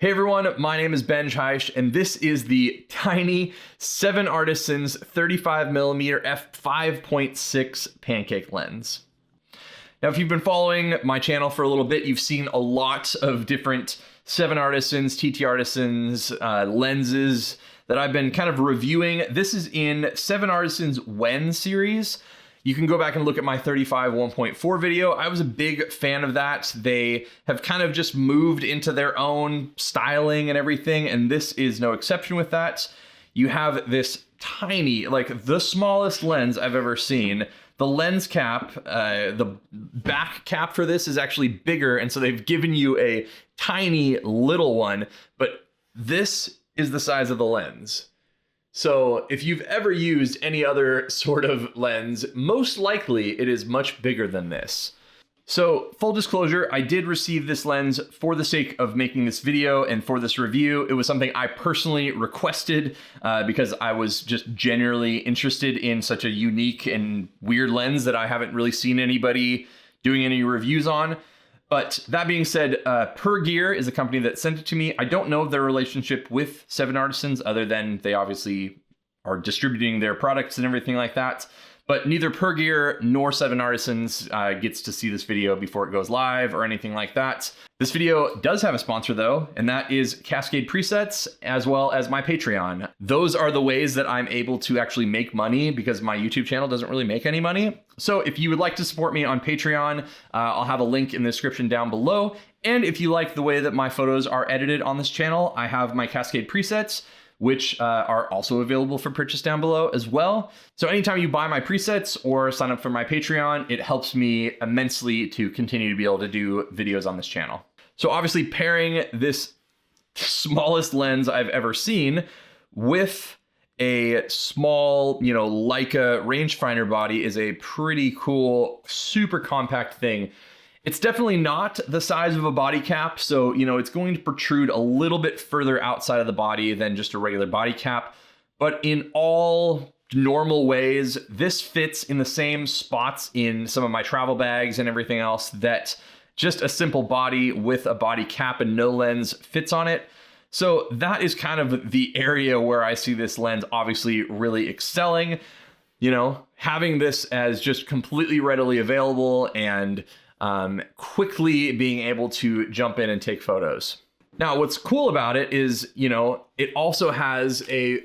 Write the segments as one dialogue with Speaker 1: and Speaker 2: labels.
Speaker 1: Hey everyone, my name is Benj Haisch, and this is the tiny 7Artisans 35mm f5.6 Pancake lens. Now, if you've been following my channel for a little bit, you've seen a lot of different 7Artisans, TT-Artisans, lenses that I've been kind of reviewing. This is in 7Artisans When series. You can go back and look at my 35 1.4 video. I was a big fan of that. They have kind of just moved into their own styling and everything, and this is no exception with that. You have this tiny, like the smallest lens I've ever seen. The lens cap, the back cap for this is actually bigger, and so they've given you a tiny little one, but this is the size of the lens. So if you've ever used any other sort of lens, most likely it is much bigger than this. So full disclosure, I did receive this lens for the sake of making this video and for this review. It was something I personally requested because I was just genuinely interested in such a unique and weird lens that I haven't really seen anybody doing any reviews on. But that being said, Per Gear is a company that sent it to me. I don't know their relationship with 7Artisans other than they obviously are distributing their products and everything like that. But neither Per Gear nor 7Artisans gets to see this video before it goes live or anything like that. This video does have a sponsor though, and that is Cascade Presets as well as my Patreon. Those are the ways that I'm able to actually make money because my YouTube channel doesn't really make any money. So if you would like to support me on Patreon, I'll have a link in the description down below. And if you like the way that my photos are edited on this channel, I have my Cascade presets, which are also available for purchase down below as well. So anytime you buy my presets or sign up for my Patreon, it helps me immensely to continue to be able to do videos on this channel. So obviously pairing this smallest lens I've ever seen with a small, Leica rangefinder body is a pretty cool, super compact thing. It's definitely not the size of a body cap, so it's going to protrude a little bit further outside of the body than just a regular body cap. But in all normal ways, this fits in the same spots in some of my travel bags and everything else that just a simple body with a body cap and no lens fits on it. So that is kind of the area where I see this lens obviously really excelling. Having this as just completely readily available and quickly being able to jump in and take photos. Now, what's cool about it is, it also has a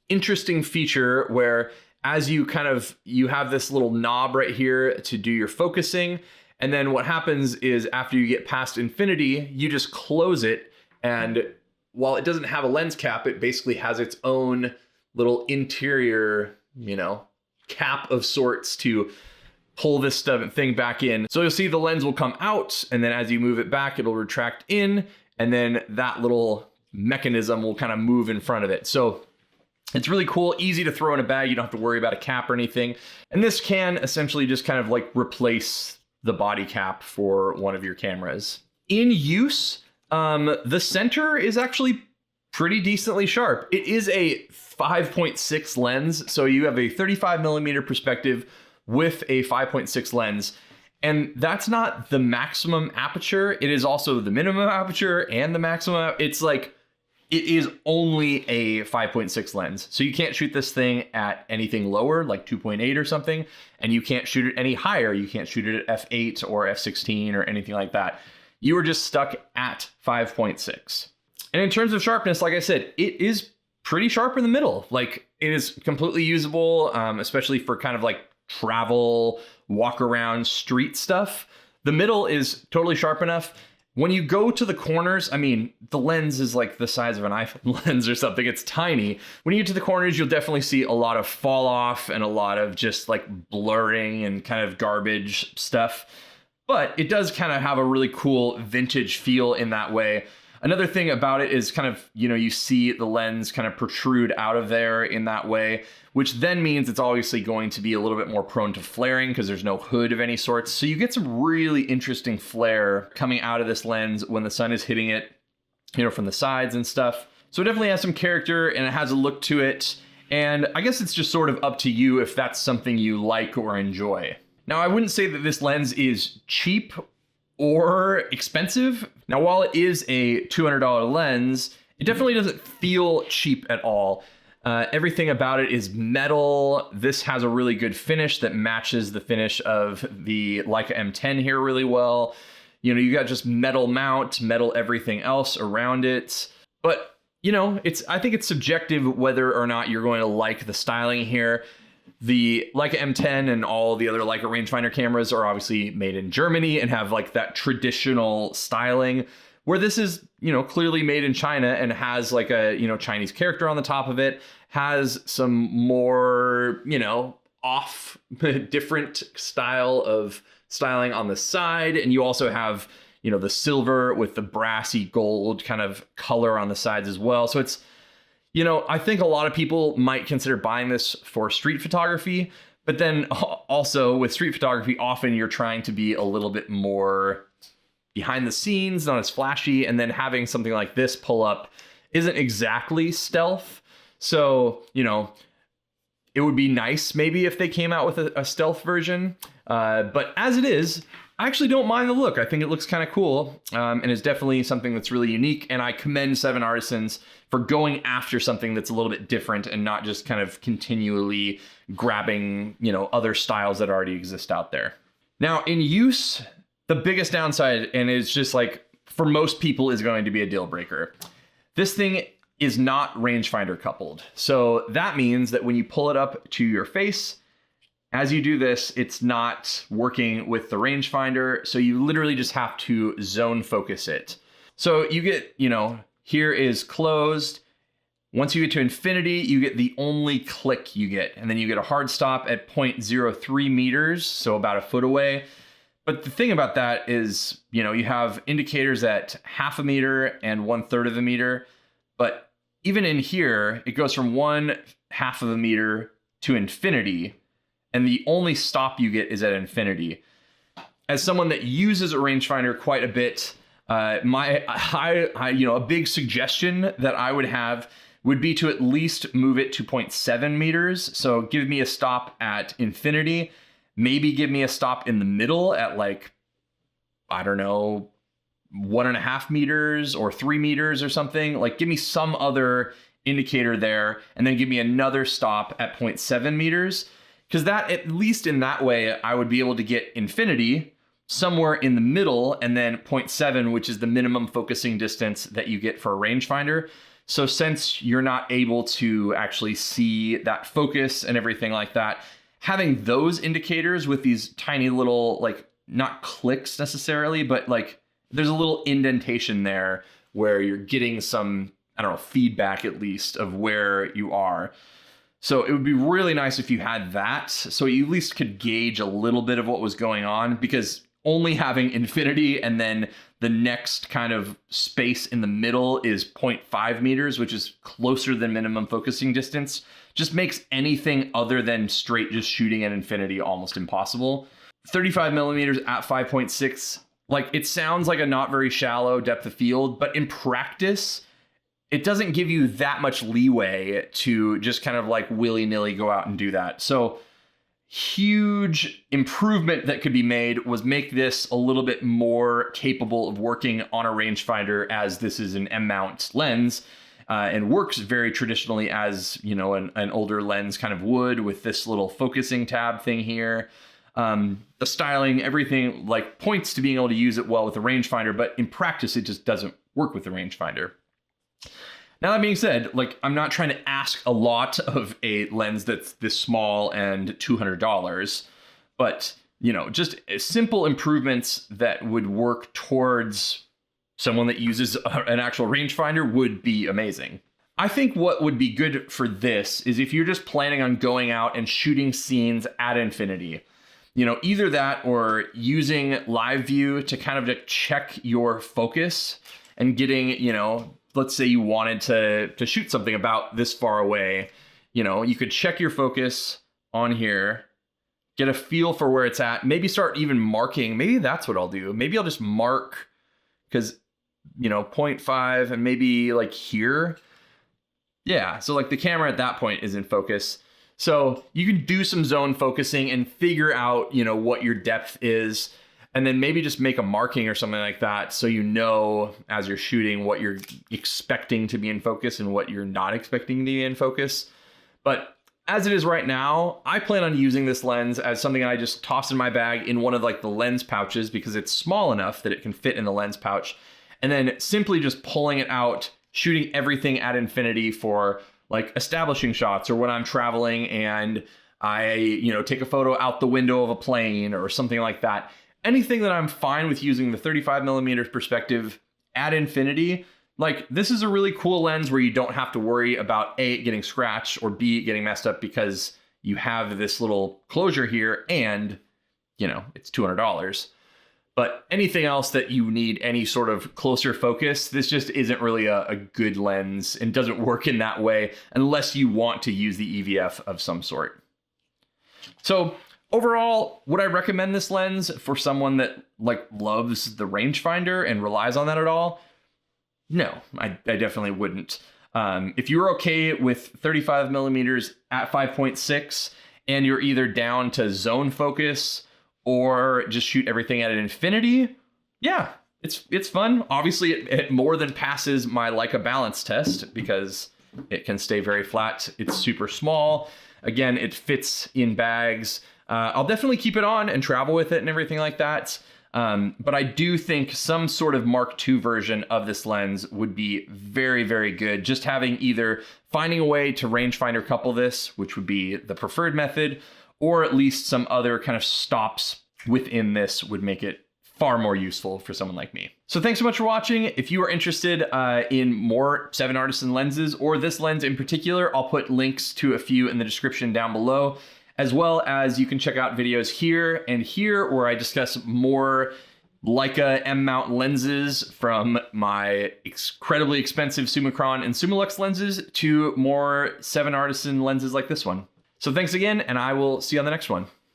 Speaker 1: interesting feature where as you have this little knob right here to do your focusing. And then what happens is after you get past infinity, you just close it. And while it doesn't have a lens cap, it basically has its own little interior, cap of sorts to pull this thing back in. So you'll see the lens will come out, and then as you move it back, it'll retract in, and then that little mechanism will kind of move in front of it. So it's really cool, easy to throw in a bag. You don't have to worry about a cap or anything. And this can essentially just kind of like replace the body cap for one of your cameras. In use, the center is actually pretty decently sharp. It is a 5.6 lens, so you have a 35mm perspective with a 5.6 lens. And that's not the maximum aperture. It is also the minimum aperture and the maximum. It's like, it is only a 5.6 lens. So you can't shoot this thing at anything lower, like 2.8 or something. And you can't shoot it any higher. You can't shoot it at f8 or f16 or anything like that. You are just stuck at 5.6. And in terms of sharpness, like I said, it is pretty sharp in the middle. Like, it is completely usable, especially for kind of like travel, walk around, street stuff. The middle is totally sharp enough. When you go to the corners, the lens is like the size of an iPhone lens or something. It's tiny. When you get to the corners, you'll definitely see a lot of fall off and a lot of just like blurring and kind of garbage stuff. But it does kind of have a really cool vintage feel in that way. Another thing about it is kind of, you see the lens kind of protrude out of there in that way, which then means it's obviously going to be a little bit more prone to flaring because there's no hood of any sorts. So you get some really interesting flare coming out of this lens when the sun is hitting it, from the sides and stuff. So it definitely has some character and it has a look to it. And I guess it's just sort of up to you if that's something you like or enjoy. Now, I wouldn't say that this lens is cheap or expensive. Now, while it is a $200 lens, it definitely doesn't feel cheap at all. Everything about it is metal. This has a really good finish that matches the finish of the Leica M10 here really well. You know, you got just metal mount, metal everything else around it. But, you know, I think it's subjective whether or not you're going to like the styling here. The Leica M10 and all the other Leica rangefinder cameras are obviously made in Germany and have like that traditional styling, where this is, you know, clearly made in China and has like a, you know, Chinese character on the top of it, has some more, you know, off different style of styling on the side. And you also have, you know, the silver with the brassy gold kind of color on the sides as well. So it's, you know, I think a lot of people might consider buying this for street photography, but then also with street photography, often you're trying to be a little bit more behind the scenes, not as flashy, and then having something like this pull up isn't exactly stealth. So, you know, it would be nice maybe if they came out with a stealth version, but as it is, I actually don't mind the look. I think it looks kind of cool, and is definitely something that's really unique, and I commend 7Artisans for going after something that's a little bit different and not just kind of continually grabbing, you know, other styles that already exist out there. Now, in use, the biggest downside, and it's just like for most people, is going to be a deal breaker. This thing is not rangefinder coupled. So that means that when you pull it up to your face, as you do this, it's not working with the rangefinder. So you literally just have to zone focus it. So you get, you know, here is closed. Once you get to infinity, you get the only click you get. And then you get a hard stop at 0.03 meters, so about a foot away. But the thing about that is, you know, you have indicators at 0.5 meter and 1/3 meter. But even in here, it goes from 1/2 meter to infinity. And the only stop you get is at infinity. As someone that uses a rangefinder quite a bit, you know, a big suggestion that I would have would be to at least move it to 0.7 meters. So give me a stop at infinity. Maybe give me a stop in the middle at like, I don't know, 1.5 meters or 3 meters or something. Like give me some other indicator there, and then give me another stop at 0.7 meters. Because that, at least in that way, I would be able to get infinity somewhere in the middle, and then 0.7, which is the minimum focusing distance that you get for a rangefinder. So since you're not able to actually see that focus and everything like that, having those indicators with these tiny little, like, not clicks necessarily, but like there's a little indentation there where you're getting some, I don't know, feedback at least of where you are. So it would be really nice if you had that, so you at least could gauge a little bit of what was going on, because only having infinity and then the next kind of space in the middle is 0.5 meters, which is closer than minimum focusing distance, just makes anything other than straight just shooting at infinity almost impossible. 35 millimeters at 5.6, like it sounds like a not very shallow depth of field, but in practice, it doesn't give you that much leeway to just kind of like willy-nilly go out and do that. So huge improvement that could be made was make this a little bit more capable of working on a rangefinder, as this is an M-mount lens and works very traditionally as, you know, an older lens kind of would, with this little focusing tab thing here. The styling, everything like points to being able to use it well with the rangefinder, but in practice, it just doesn't work with the rangefinder. Now, that being said, like, I'm not trying to ask a lot of a lens that's this small and $200, but, you know, just simple improvements that would work towards someone that uses an actual rangefinder would be amazing. I think what would be good for this is if you're just planning on going out and shooting scenes at infinity, you know, either that or using live view to kind of to check your focus and getting, you know, let's say you wanted to shoot something about this far away, you know, you could check your focus on here, get a feel for where it's at, maybe start even marking. Maybe that's what I'll do. Maybe I'll just mark, because, you know, 0.5 and maybe like here. Yeah, so like the camera at that point is in focus. So you can do some zone focusing and figure out, you know, what your depth is. and then maybe just make a marking or something like that so you know as you're shooting what you're expecting to be in focus and what you're not expecting to be in focus. But as it is right now, I plan on using this lens as something I just toss in my bag in one of like the lens pouches because it's small enough that it can fit in the lens pouch, and then simply just pulling it out, shooting everything at infinity for like establishing shots or when I'm traveling and I, take a photo out the window of a plane or something like that. Anything that I'm fine with using the 35mm perspective at infinity, like this is a really cool lens where you don't have to worry about A, getting scratched, or B, getting messed up because you have this little closure here and, it's $200. But anything else that you need any sort of closer focus, this just isn't really a good lens and doesn't work in that way unless you want to use the EVF of some sort. So overall, would I recommend this lens for someone that loves the rangefinder and relies on that at all? No, I definitely wouldn't. If you're okay with 35mm at 5.6 and you're either down to zone focus or just shoot everything at an infinity, yeah, it's fun. Obviously, it more than passes my Leica balance test because it can stay very flat. It's super small. Again, it fits in bags. I'll definitely keep it on and travel with it and everything like that. But I do think some sort of Mark II version of this lens would be very, very good. Just having either finding a way to rangefinder couple this, which would be the preferred method, or at least some other kind of stops within this would make it far more useful for someone like me. So thanks so much for watching. If you are interested in more 7Artisan lenses or this lens in particular, I'll put links to a few in the description down below, as well as you can check out videos here and here where I discuss more Leica M-mount lenses from my incredibly expensive Summicron and Summilux lenses to more 7Artisan lenses like this one. So thanks again, and I will see you on the next one.